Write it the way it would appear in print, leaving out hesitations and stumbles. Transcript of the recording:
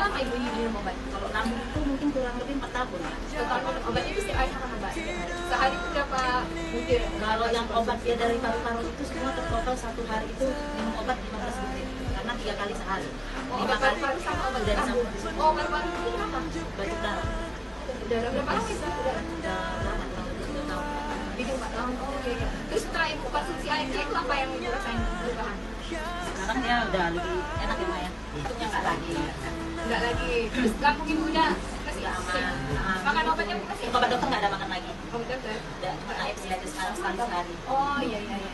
lama ibu ini minum obat? Kalau lambung itu mungkin kurang lebih 4 tahun. Total minum obatnya itu setiap hari makan obat. Sehari itu berapa butir? Kalau yang obat dia dari paru-paru itu semua total 1 hari itu minum obat 15 butir. Karena 3 kali sehari. Oh, 5 obat kali paru sama obat dari lambung. sama. Oh, obat paru itu kenapa? Batuk darah. Darah berapa lama itu? Udah lama, kurang lebih 2 tahun. Minum 4 tahun. Oh, iya, iya. Terus setelah ibu konsumsi AMC itu apa yang ibu rasain perubahan? Sekarang dia udah lebih enak ya Maya. Untuknya nggak lagi. Enggak lagi. Terus lambung ibu udah kasih Aman. makan obatnya ibu kasih? Obat dokter nggak ada makan lagi. Obat dokter. Udah cuma AFC aja sekarang sekali sehari. Oh, iya, iya, iya.